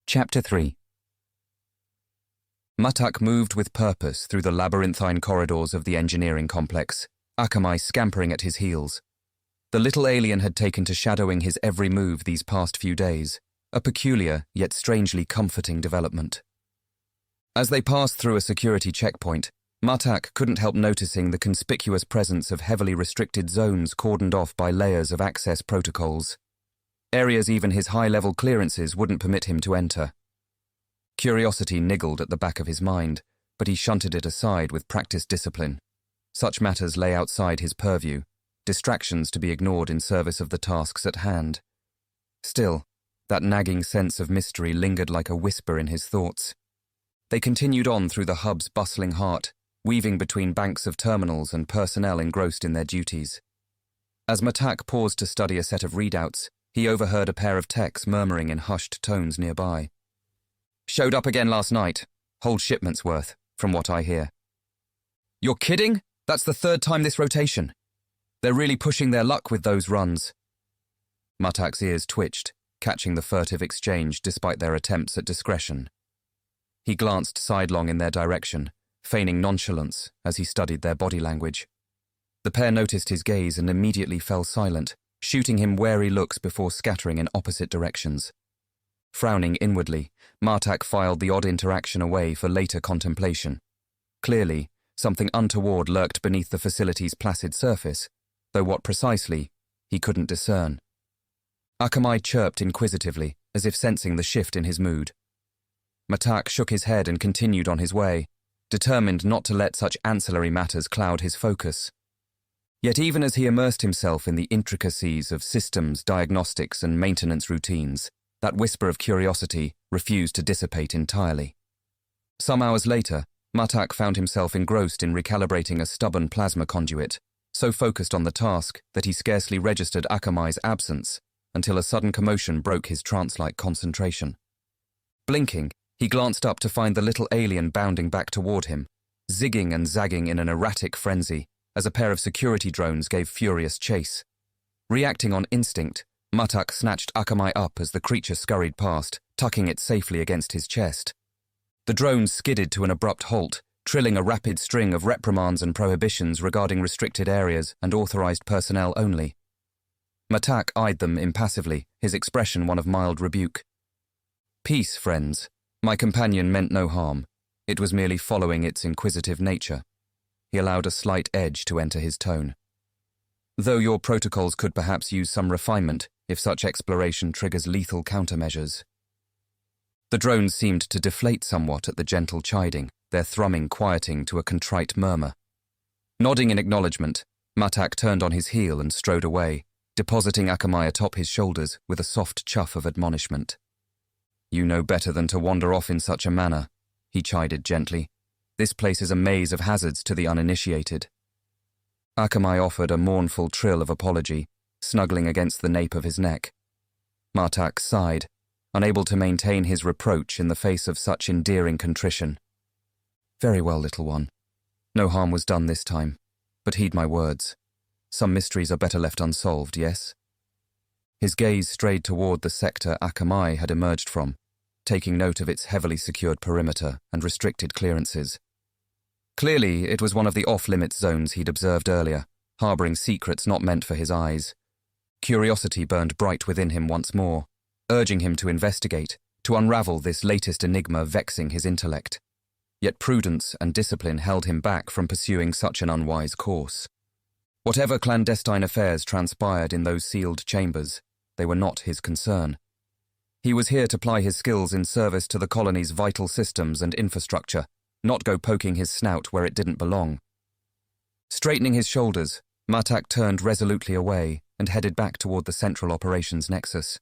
Chapter 3. Matak moved with purpose through the labyrinthine corridors of the engineering complex, Akamai scampering at his heels. The little alien had taken to shadowing his every move these past few days, a peculiar yet strangely comforting development. As they passed through a security checkpoint, Matak couldn't help noticing the conspicuous presence of heavily restricted zones cordoned off by layers of access protocols. Areas even his high-level clearances wouldn't permit him to enter. Curiosity niggled at the back of his mind, but he shunted it aside with practiced discipline. Such matters lay outside his purview, distractions to be ignored in service of the tasks at hand. Still, that nagging sense of mystery lingered like a whisper in his thoughts. They continued on through the hub's bustling heart, weaving between banks of terminals and personnel engrossed in their duties. As Matak paused to study a set of readouts, he overheard a pair of techs murmuring in hushed tones nearby. "Showed up again last night. Whole shipment's worth, from what I hear." "You're kidding? That's the third time this rotation. They're really pushing their luck with those runs." Matak's ears twitched, catching the furtive exchange despite their attempts at discretion. He glanced sidelong in their direction, feigning nonchalance as he studied their body language. The pair noticed his gaze and immediately fell silent, shooting him wary looks before scattering in opposite directions. Frowning inwardly, Matak filed the odd interaction away for later contemplation. Clearly, something untoward lurked beneath the facility's placid surface, though what precisely, he couldn't discern. Akamai chirped inquisitively, as if sensing the shift in his mood. Matak shook his head and continued on his way, determined not to let such ancillary matters cloud his focus. Yet even as he immersed himself in the intricacies of systems, diagnostics, and maintenance routines, that whisper of curiosity refused to dissipate entirely. Some hours later, Matak found himself engrossed in recalibrating a stubborn plasma conduit, so focused on the task that he scarcely registered Akamai's absence until a sudden commotion broke his trance-like concentration. Blinking, he glanced up to find the little alien bounding back toward him, zigging and zagging in an erratic frenzy as a pair of security drones gave furious chase. Reacting on instinct, Matak snatched Akamai up as the creature scurried past, tucking it safely against his chest. The drones skidded to an abrupt halt, trilling a rapid string of reprimands and prohibitions regarding restricted areas and authorized personnel only. Matak eyed them impassively, his expression one of mild rebuke. "Peace, friends. My companion meant no harm. It was merely following its inquisitive nature." He allowed a slight edge to enter his tone. "Though your protocols could perhaps use some refinement if such exploration triggers lethal countermeasures." The drones seemed to deflate somewhat at the gentle chiding, their thrumming quieting to a contrite murmur. Nodding in acknowledgement, Matak turned on his heel and strode away, depositing Akamai atop his shoulders with a soft chuff of admonishment. "You know better than to wander off in such a manner," he chided gently. "This place is a maze of hazards to the uninitiated." Akamai offered a mournful trill of apology, snuggling against the nape of his neck. Matak sighed, unable to maintain his reproach in the face of such endearing contrition. "Very well, little one. No harm was done this time, but heed my words. Some mysteries are better left unsolved, yes?" His gaze strayed toward the sector Akamai had emerged from, taking note of its heavily secured perimeter and restricted clearances. Clearly, it was one of the off-limits zones he'd observed earlier, harboring secrets not meant for his eyes. Curiosity burned bright within him once more, urging him to investigate, to unravel this latest enigma vexing his intellect. Yet prudence and discipline held him back from pursuing such an unwise course. Whatever clandestine affairs transpired in those sealed chambers, they were not his concern. He was here to ply his skills in service to the colony's vital systems and infrastructure, not go poking his snout where it didn't belong. Straightening his shoulders, Matak turned resolutely away and headed back toward the central operations nexus.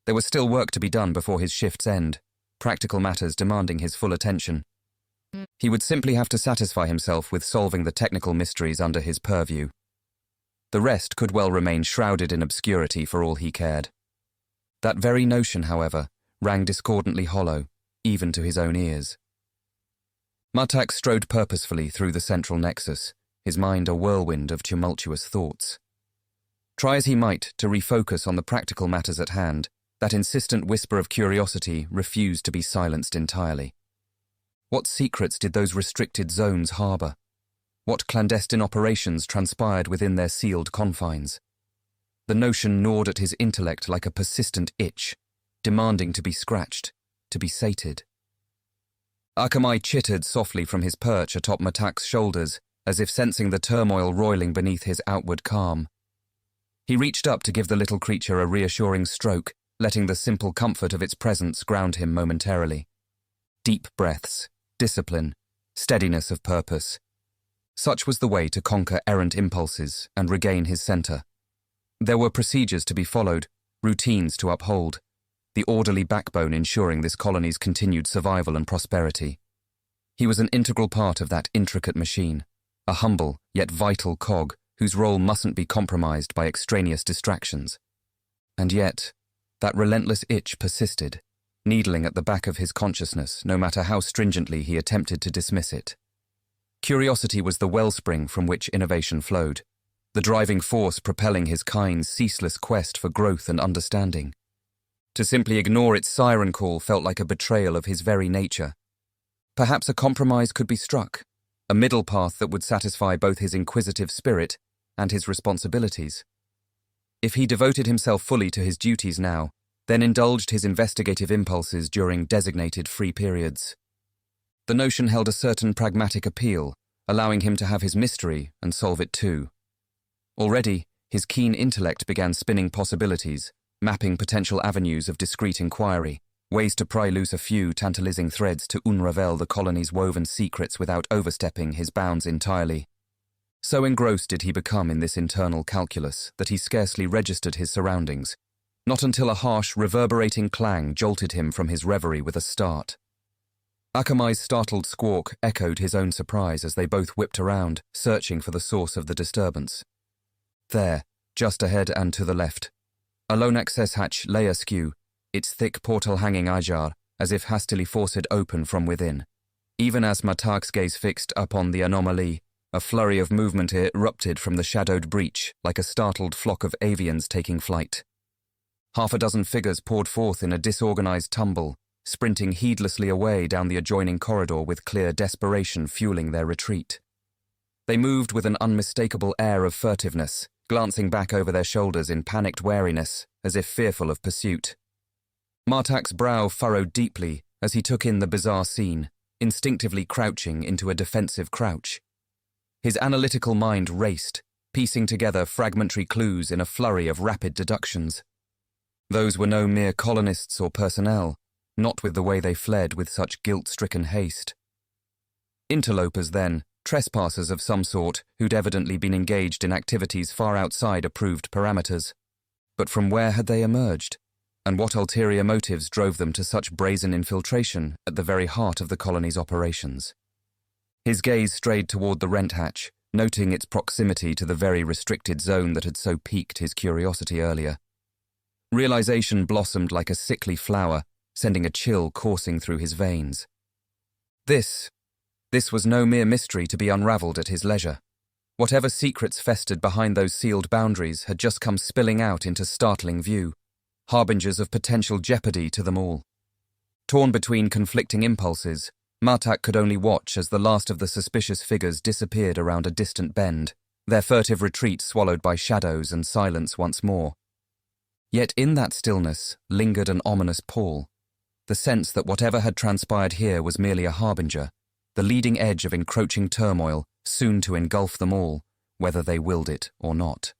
There was still work to be done before his shift's end, practical matters demanding his full attention. He would simply have to satisfy himself with solving the technical mysteries under his purview. The rest could well remain shrouded in obscurity for all he cared. That very notion, however, rang discordantly hollow, even to his own ears. Matak strode purposefully through the central nexus, his mind a whirlwind of tumultuous thoughts. Try as he might to refocus on the practical matters at hand, That insistent whisper of curiosity refused to be silenced entirely. What secrets did those restricted zones harbour? What clandestine operations transpired within their sealed confines? The notion gnawed at his intellect like a persistent itch, demanding to be scratched, to be sated. Akamai chittered softly from his perch atop Matak's shoulders, as if sensing the turmoil roiling beneath his outward calm. He reached up to give the little creature a reassuring stroke, letting the simple comfort of its presence ground him momentarily. Deep breaths, discipline, steadiness of purpose. Such was the way to conquer errant impulses and regain his center. There were procedures to be followed, routines to uphold, the orderly backbone ensuring this colony's continued survival and prosperity. He was an integral part of that intricate machine, a humble yet vital cog whose role mustn't be compromised by extraneous distractions. And yet, that relentless itch persisted, needling at the back of his consciousness no matter how stringently he attempted to dismiss it. Curiosity was the wellspring from which innovation flowed, the driving force propelling his kind's ceaseless quest for growth and understanding. To simply ignore its siren call felt like a betrayal of his very nature. Perhaps a compromise could be struck, a middle path that would satisfy both his inquisitive spirit and his responsibilities. If he devoted himself fully to his duties now, then indulged his investigative impulses during designated free periods. The notion held a certain pragmatic appeal, allowing him to have his mystery and solve it too. Already, his keen intellect began spinning possibilities, mapping potential avenues of discreet inquiry, ways to pry loose a few tantalizing threads to unravel the colony's woven secrets without overstepping his bounds entirely. So engrossed did he become in this internal calculus that he scarcely registered his surroundings, not until a harsh, reverberating clang jolted him from his reverie with a start. Akamai's startled squawk echoed his own surprise as they both whipped around, searching for the source of the disturbance. There, just ahead and to the left, a lone access hatch lay askew, its thick portal hanging ajar, as if hastily forced open from within. Even as Matak's gaze fixed upon the anomaly, a flurry of movement erupted from the shadowed breach, like a startled flock of avians taking flight. Half a dozen figures poured forth in a disorganized tumble, sprinting heedlessly away down the adjoining corridor with clear desperation fueling their retreat. They moved with an unmistakable air of furtiveness, glancing back over their shoulders in panicked wariness, as if fearful of pursuit. Martak's brow furrowed deeply as he took in the bizarre scene, instinctively crouching into a defensive crouch. His analytical mind raced, piecing together fragmentary clues in a flurry of rapid deductions. Those were no mere colonists or personnel, not with the way they fled with such guilt-stricken haste. Interlopers, then, trespassers of some sort who'd evidently been engaged in activities far outside approved parameters. But from where had they emerged? And what ulterior motives drove them to such brazen infiltration at the very heart of the colony's operations? His gaze strayed toward the rent hatch, noting its proximity to the very restricted zone that had so piqued his curiosity earlier. Realization blossomed like a sickly flower, sending a chill coursing through his veins. This was no mere mystery to be unraveled at his leisure. Whatever secrets festered behind those sealed boundaries had just come spilling out into startling view, harbingers of potential jeopardy to them all. Torn between conflicting impulses, Martak could only watch as the last of the suspicious figures disappeared around a distant bend, their furtive retreat swallowed by shadows and silence once more. Yet in that stillness lingered an ominous pall, the sense that whatever had transpired here was merely a harbinger, the leading edge of encroaching turmoil soon to engulf them all, whether they willed it or not.